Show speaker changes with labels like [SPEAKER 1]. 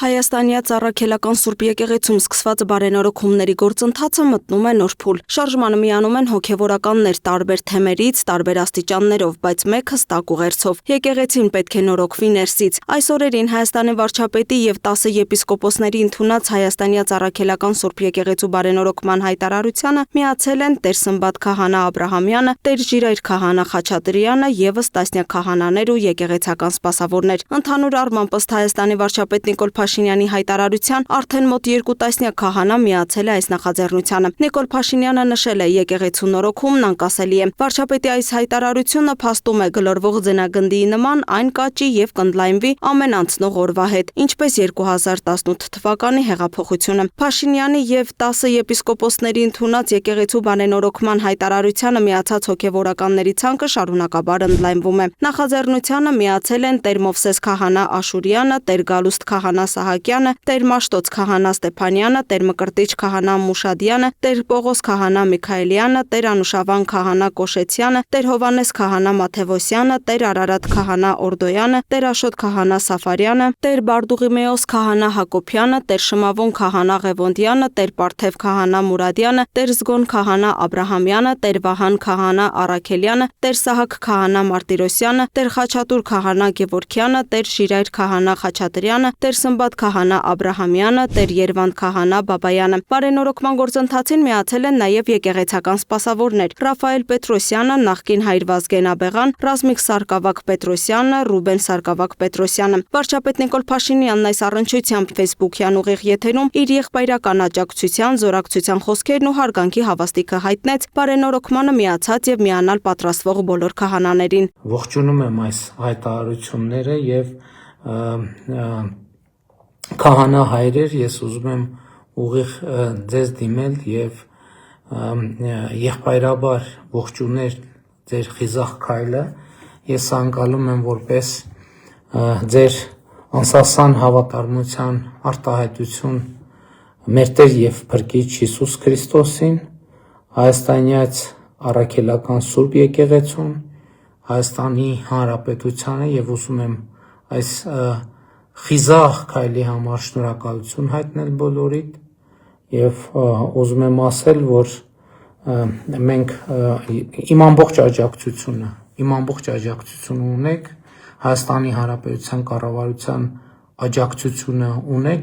[SPEAKER 1] Հայաստանյաց առաքելական Սուրբ եկեղեցում սկսված բարենորոգումների գործընթացը մտնում է նոր փուլ։ Շարժմանը միանում են հոգևորականներ տարբեր թեմերից, տարբեր աստիճաններով, բայց մեկը ստակ ուղերձով։ Եկեղեցին պետք է նորոգվի ներսից։ Այս օրերին Հայաստանի վարչապետի եւ 10 եպիսկոպոսների ընդունած Հայաստանյաց առաքելական Սուրբ եկեղեցու բարենորոգման հայտարարությանը միացել են Տեր Սմբատ քահանա Աբրահամյանը, Տեր Ժիրայր քահանա Խաչատրյանը եւս տասնյակ քահանաներ ու եկեղեցական սպասավորներ։ Ընդհանուր առմամբ ըստ Հայաստանի վարչապետ Նիկոլ Փաշինյանի հայտարարության արդեն մոտ 2 տասնյակ քահանա միացել է այս նախաձեռնությանը։ Նիկոլ Փաշինյանը նշել է, եկեղեցու նորոգումն անկասելի է։ Վարչապետի այս հայտարարությունը փաստում է գլորվող ձնագնդի նման այն կաճի եւ կընդլայնվի ամեն անցնող օրվա հետ, ինչպես 2018 թվականի հեղափոխությունը։ Փաշինյանի եւ 10 եպիսկոպոսների ընդունած եկեղեցու բարենորոգման հայտարարությանը միացած հոգևորականների ցանկը շարունակաբար ընդլայնվում է։ Նախաձեռնությանը միացել են Տեր Մովսես քահանա Աշուրյանը, Տեր Գալուստ քահանա Սահակյանը, Տեր Մաշտոց քահանա Ստեփանյանը, Տեր Մկրտիչ քահանա Մուշադյանը, Տեր Պողոս քահանա Միքայելյանը, Տեր Անուշավան քահանա Կոշեցյանը, Տեր Հովանես քահանա Մաթևոսյանը, Տեր Արարատ քահանա Օրդոյանը, Տեր Աշոտ քահանա Սաֆարյանը, Տեր Բարդուղիմեոս քահանա Հակոբյանը, Տեր Շմավոն քահանա Ղևոնդյանը, Տեր Պարթև քահանա Մուրադյանը, Տեր Զգոն քահանա Աբրահամյանը, Տեր Վահան քահանա Առաքելյանը, Տեր Սահակ քահանա Մարտիրոսյանը, Տեր Խաչատուր քահանա Գևորգյանը, Տեր Ժիրայր քահանա Խաչատրյանը, Տեր Սմբատ քահանա Աբրահամյանը, Տեր Երվանդ քահանա Բաբայանը։ Բարենորոգման գործընթացին միացել են նաև եկեղեցական սպասավորներ՝ Ռաֆայել Պետրոսյանը, նախկին Հայր Վազգեն Աբեղան, Ռազմիկ Սարգսակ Պետրոսյանը, Ռուբեն Սարգսակ Պետրոսյանը։ Վարչապետ Նիկոլ Փաշինյանն այս առնչությամբ Facebook-յան ուղիղ եթերում իր եղբայրական աջակցության, զորակցության խոսքերն ու հարգանքի հավաստիքը հայտնեց բարենորոգմանը միացած եւ միանալ պատրաստվող բոլոր քահանաներին։
[SPEAKER 2] Ողջունում եմ այս հայտարարությունները եւ քահանա հայրեր, ես ուզում եմ ուղիղ ձեզ դիմել եւ եղբայրաբար ողջունել ձեր խիզախ քայլը։ Ես անկալում եմ որպես ձեր անսասան հավատարմության արտահայտություն մեր Տեր եւ Փրկիչ Հիսուս Քրիստոսին, Հայաստանյաց առաքելական Սուրբ եկեղեցուն, Հայաստանի Հանրապետությանը եւ ուզում եմ այս խիզախ քայլի համար շնորհակալություն հայտնել բոլորիդ եւ ուզում եմ ասել, որ մենք իմ ամբողջ աջակցությունը ունեք, Հայաստանի Հանրապետության կառավարության աջակցությունը ունեք